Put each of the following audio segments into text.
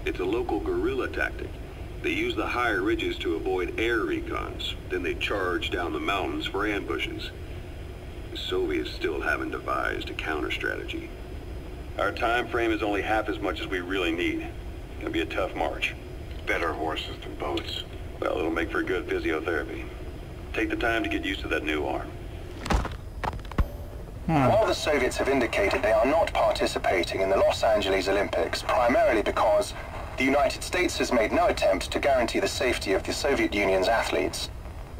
It's a local guerrilla tactic. They use the higher ridges to avoid air recons. Then they charge down the mountains for ambushes. The Soviets still haven't devised a counter-strategy. Our time frame is only half as much as we really need. It's gonna be a tough march. Better horses than boats. Well, it'll make for good physiotherapy. Take the time to get used to that new arm. While the Soviets have indicated they are not participating in the Los Angeles Olympics, primarily because the United States has made no attempt to guarantee the safety of the Soviet Union's athletes,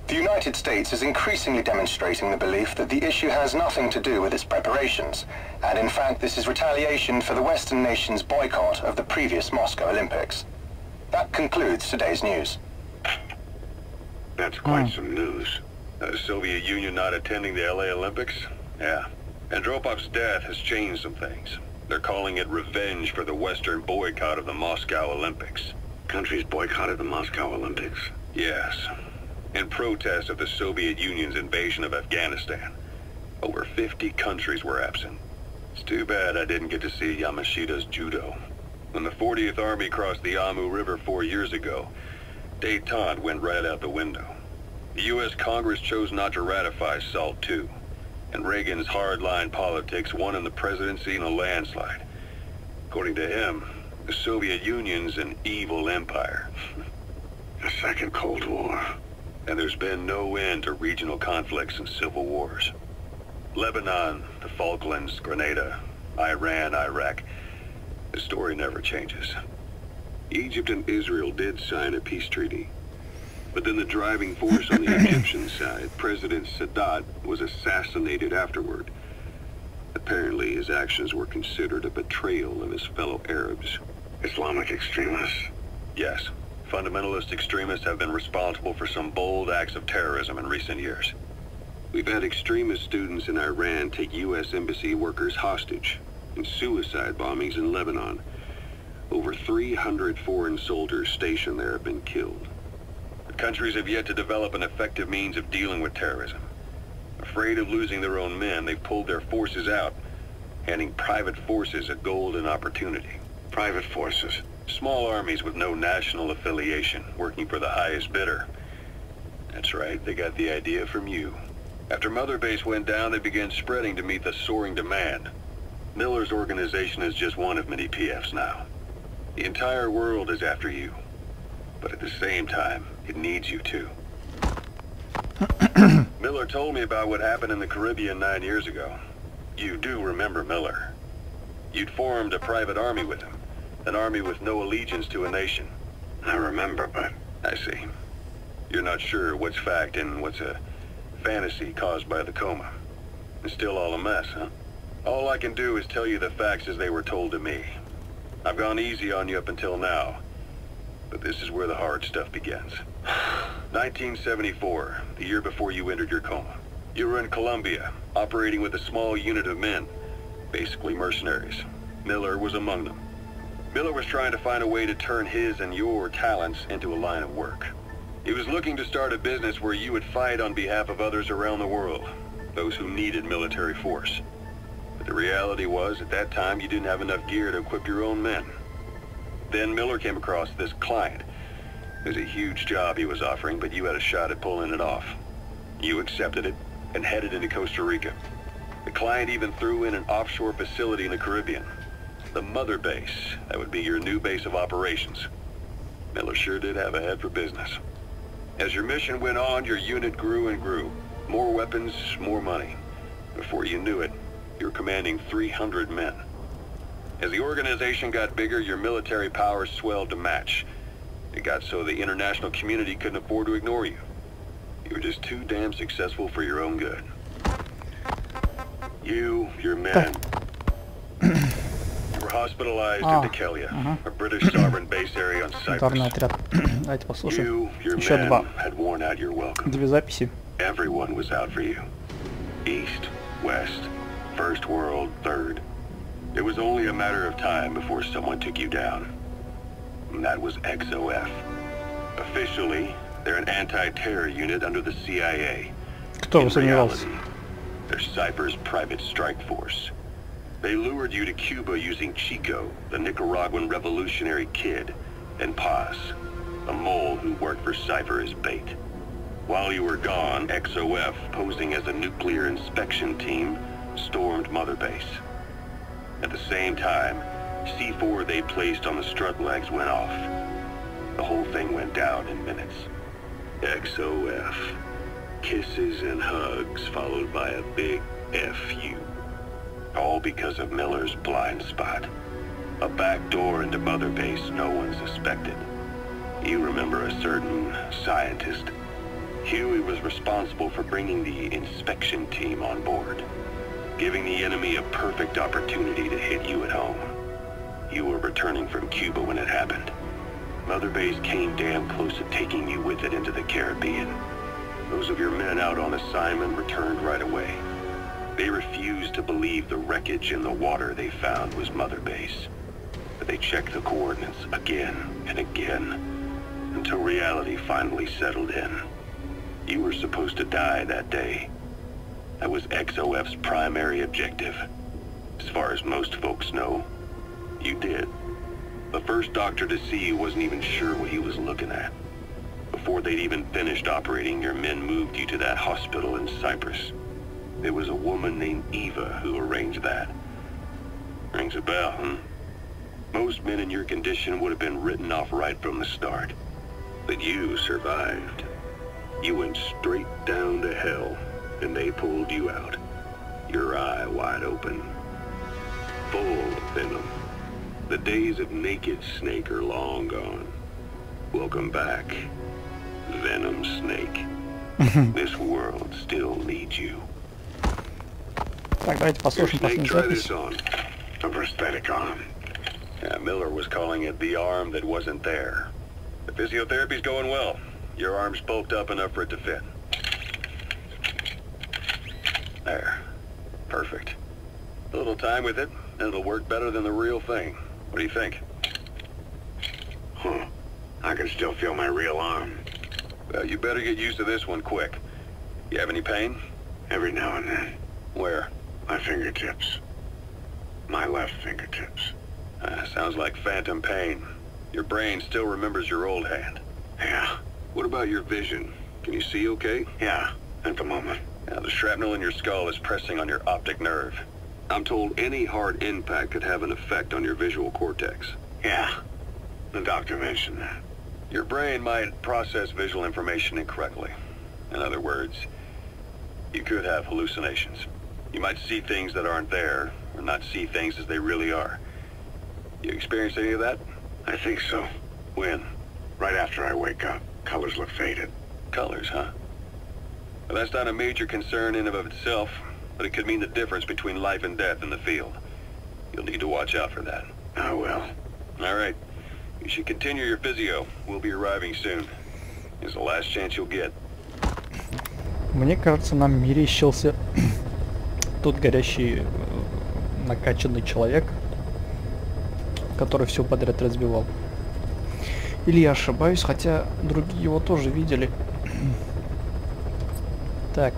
the United States is increasingly demonstrating the belief that the issue has nothing to do with its preparations, and in fact this is retaliation for the Western nations' boycott of the previous Moscow Olympics. That concludes today's news. That's quite some news. The Soviet Union not attending the LA Olympics? Yeah. Andropov's death has changed some things. They're calling it revenge for the Western boycott of the Moscow Olympics. Countries boycotted the Moscow Olympics? Yes. In protest of the Soviet Union's invasion of Afghanistan. Over 50 countries were absent. It's too bad I didn't get to see Yamashita's judo. When the 40th Army crossed the Amu River 4 years ago, détente went right out the window. The U.S. Congress chose not to ratify SALT II, and Reagan's hardline politics won in the presidency in a landslide. According to him, the Soviet Union's an evil empire. A second Cold War. And there's been no end to regional conflicts and civil wars. Lebanon, the Falklands, Grenada, Iran, Iraq. The story never changes. Egypt and Israel did sign a peace treaty. But then the driving force on the Egyptian side, President Sadat, was assassinated afterward. Apparently his actions were considered a betrayal of his fellow Arabs. Islamic extremists? Yes. Fundamentalist extremists have been responsible for some bold acts of terrorism in recent years. We've had extremist students in Iran take U.S. embassy workers hostage, and suicide bombings in Lebanon. Over 300 foreign soldiers stationed there have been killed. The countries have yet to develop an effective means of dealing with terrorism. Afraid of losing their own men, they've pulled their forces out, handing private forces a golden opportunity. Private forces? Small armies with no national affiliation, working for the highest bidder. That's right, they got the idea from you. After Mother Base went down, they began spreading to meet the soaring demand. Miller's organization is just one of many PFs now. The entire world is after you. But at the same time, it needs you too. Miller told me about what happened in the Caribbean 9 years ago. You do remember Miller. You'd formed a private army with him. An army with no allegiance to a nation. I remember, but... I see. You're not sure what's fact and what's a fantasy caused by the coma. It's still all a mess, huh? All I can do is tell you the facts as they were told to me. I've gone easy on you up until now. But this is where the hard stuff begins. 1974, the year before you entered your coma. You were in Colombia, operating with a small unit of men. Basically mercenaries. Miller was among them. Miller was trying to find a way to turn his and your talents into a line of work. He was looking to start a business where you would fight on behalf of others around the world, those who needed military force. But the reality was, at that time, you didn't have enough gear to equip your own men. Then Miller came across this client. It was a huge job he was offering, but you had a shot at pulling it off. You accepted it and headed into Costa Rica. The client even threw in an offshore facility in the Caribbean. The Mother Base, that would be your new base of operations. Miller sure did have a head for business. As your mission went on, your unit grew and grew. More weapons, more money. Before you knew it, you were commanding 300 men. As the organization got bigger, your military powers swelled to match. It got so the international community couldn't afford to ignore you. You were just too damn successful for your own good. You, your men... hospitalized in Dekelia, a British sovereign base area on Cyprus. Давайте послушаем. Your Еще men два. had worn out your welcome. Две записи. Everyone was out for you. East, West, First World, Third. It was only a matter of time before someone took you down. And that was XOF. Officially, they're an anti-terror unit under the CIA. Кто бы сомневался? They're Cyprus' private strike force. They lured you to Cuba using Chico, the Nicaraguan revolutionary kid, and Paz, a mole who worked for Cypher as bait. While you were gone, XOF, posing as a nuclear inspection team, stormed Mother Base. At the same time, C4 they placed on the strut legs went off. The whole thing went down in minutes. XOF. Kisses and hugs followed by a big FU. All because of Miller's blind spot. A back door into Mother Base no one suspected. You remember a certain scientist? Huey was responsible for bringing the inspection team on board, giving the enemy a perfect opportunity to hit you at home. You were returning from Cuba when it happened. Mother Base came damn close to taking you with it into the Caribbean. Those of your men out on assignment returned right away. They refused to believe the wreckage in the water they found was Mother Base. But they checked the coordinates again and again, until reality finally settled in. You were supposed to die that day. That was XOF's primary objective. As far as most folks know, you did. The first doctor to see you wasn't even sure what he was looking at. Before they'd even finished operating, your men moved you to that hospital in Cyprus. There was a woman named Eva who arranged that. Rings a bell, huh? Most men in your condition would have been written off right from the start. But you survived. You went straight down to hell, and they pulled you out. Your eye wide open. Full of venom. The days of naked Snake are long gone. Welcome back, Venom Snake. This world still needs you. Так, давайте послушаем последнюю запись. A prosthetic arm. Yeah, Miller was calling it the arm that wasn't there. The physiotherapy's going well. Your arm's bulked up enough for it to fit. There. Perfect. A little time with it, and it'll work better than the real thing. What do you think? Huh. I can still feel my real arm. Well, you better get used to this one quick. You have any pain? Every now and then. Where? My fingertips. My left fingertips. Sounds like phantom pain. Your brain still remembers your old hand. Yeah. What about your vision? Can you see okay? Yeah, at the moment. Now, the shrapnel in your skull is pressing on your optic nerve. I'm told any hard impact could have an effect on your visual cortex. Yeah, the doctor mentioned that. Your brain might process visual information incorrectly. In other words, you could have hallucinations. You might see things that aren't there, or not see things as they really are. You experienced any of that? I think so. When? Right after I wake up. Colors look faded. Colors, huh? Well, that's not a major concern in and of itself, but it could mean the difference between life and death in the field. You'll need to watch out for that. I will. All right. You should continue your physio. We'll be arriving soon. It's the last chance you'll get. Мне кажется, нам мерещился тот горящий, накачанный человек, который все подряд разбивал. Или я ошибаюсь, хотя другие его тоже видели. Так,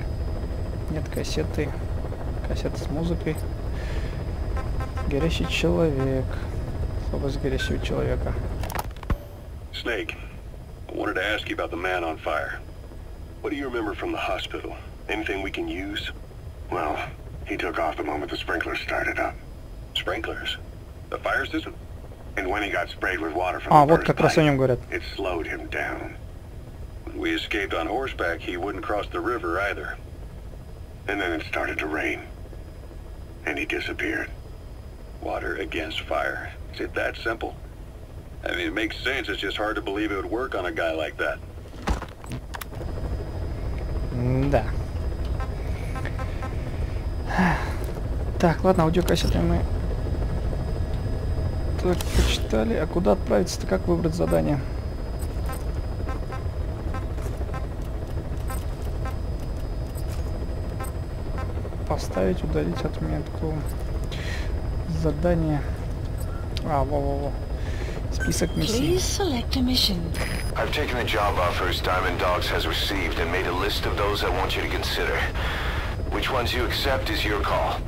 нет кассеты. Кассета с музыкой. Горящий человек. Слабость горящего человека. Snake, I wanted to ask you about the man on fire. What do you remember from the hospital? Anything we can use? Well, he took off the moment the sprinklers started up. Sprinklers? The fire system? And when he got sprayed with water from the Вот first как раз о pipe, нем говорят. it slowed him down. When we escaped on horseback, he wouldn't cross the river either. And then it started to rain. And he disappeared. Water against fire. Is it that simple? I mean, it makes sense. It's just hard to believe it would work on a guy like that. Да. Так, ладно, аудиокассеты мы так почитали. А куда отправиться-то? Как выбрать задание? Поставить, удалить отметку. Задание. Во-во-во. Список миссий. I've taken the job offers Diamond Dogs has received and made a list of those I want you to consider. Which ones you accept is your call.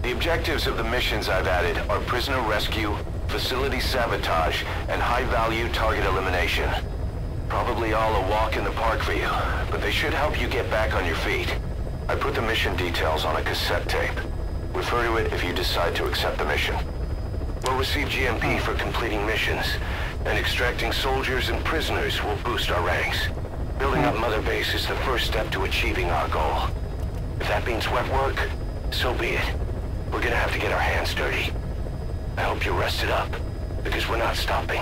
The The objectives of the missions I've added are prisoner rescue, facility sabotage, and high-value target elimination. Probably all a walk in the park for you, but they should help you get back on your feet. I put the mission details on a cassette tape. Refer to it if you decide to accept the mission. We'll receive GMP for completing missions, and extracting soldiers and prisoners will boost our ranks. Building up Mother Base is the first step to achieving our goal. If that means wet work, so be it. We're gonna have to get our hands dirty. I hope you're rested up, because we're not stopping.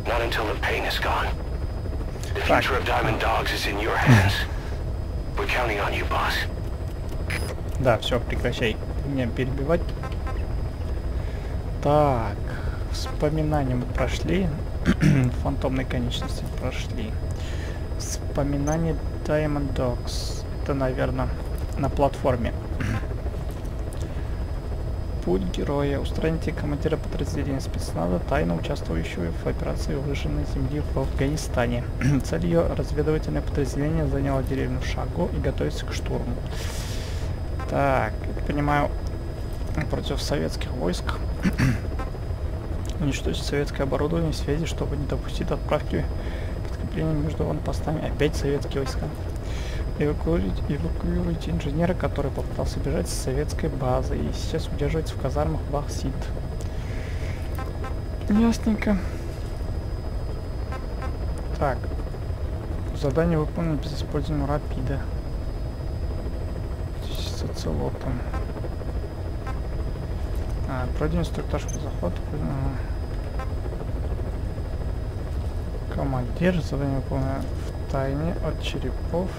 Not until the pain is gone. The future of Diamond Dogs is in your hands. We're counting on you, boss. Да, все, прекращай меня перебивать. Так, вспоминания мы прошли. Фантомные конечности прошли. Вспоминание Diamond Dogs. Это, наверное, на платформе. Путь героя. Устраните командира подразделения спецназа, тайно участвующего в операции «Выжженной земли» в Афганистане. Целью разведывательное подразделение заняло деревню Шагу и готовится к штурму. Так, я понимаю, против советских войск. Уничтожить советское оборудование связи, чтобы не допустить отправки подкрепления между ванпостами. Опять советские войска. Эвакуируйте инженера, который попытался бежать с советской базы и сейчас удерживается в казармах Бахсид. Ясненько. Так. Задание выполнено без использования рапида. С оцелотом. Пройди инструктаж по захвату. Командир. Задание выполнено в тайне от черепов.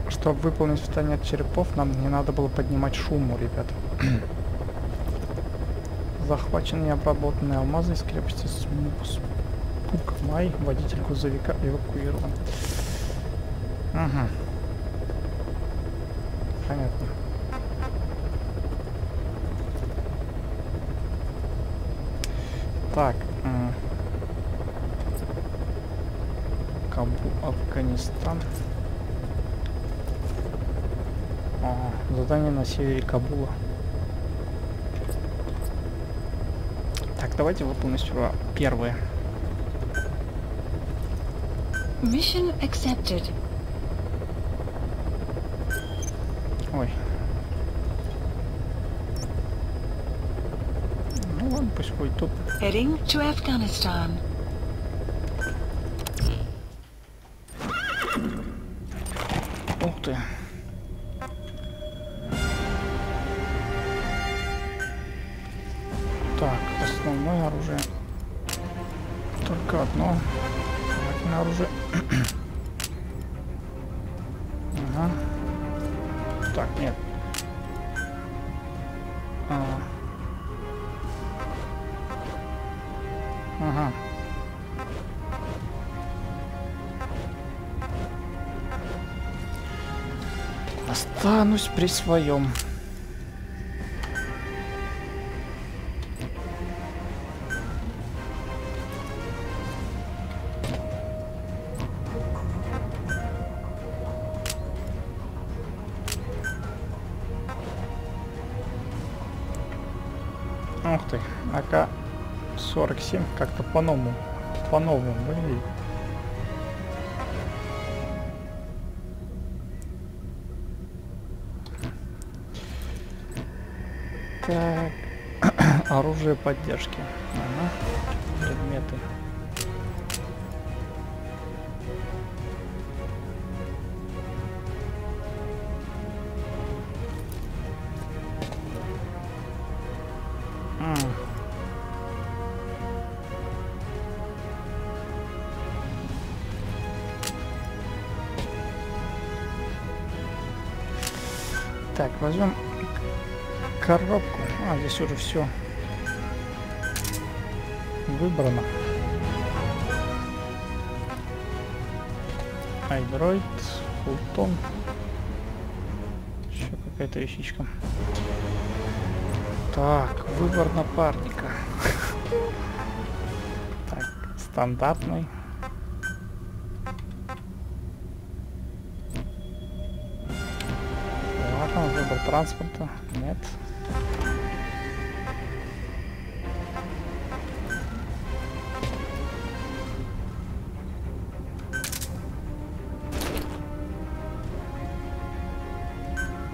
Чтобы выполнить задание от черепов, нам не надо было поднимать шуму, ребят. Захваченные и обработанные алмазы из крепости Спукмай. Водитель грузовика эвакуирован. Угу. Понятно. Так. Кабул, Афганистан. Задание на севере Кабула. Так, давайте выполним сперва первое. Mission accepted. Ой. Ну ладно, пусть будет тут. Heading to Afghanistan. Ух ты. Так, основное оружие. Только одно. Оружие. Ага. Так, нет. Ага. Останусь при своем. Ух ты, АК-47 как-то по-новому выглядит. Так, оружие поддержки. Ага. Предметы. Так, возьмем коробку. Здесь уже все выбрано. Айдроид, фултон. Еще какая-то вещичка. Так, выбор напарника. Так, стандартный. Выбор транспорта. Нет.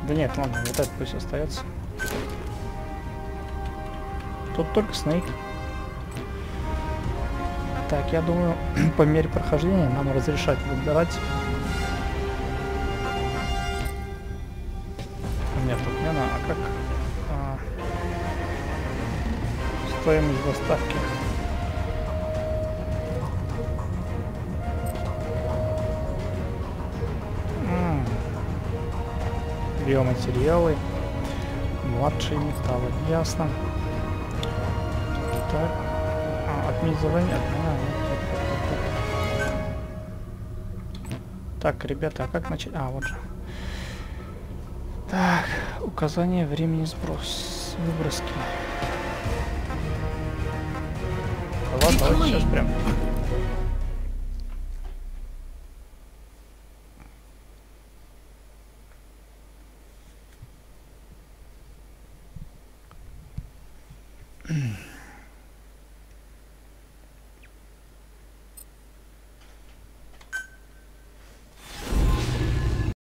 Да нет, ладно, вот это пусть остается. Тут только Снейк. Так, я думаю, по мере прохождения нам разрешать выбирать. Нет, тут не надо. А как стоимость доставки? Биоматериалы, младшие металлы, ясно. Так, отменить задание, Так, ребята, а как начать? А, вот же. Так, указание времени выброски. Ладно, давайте сейчас прям.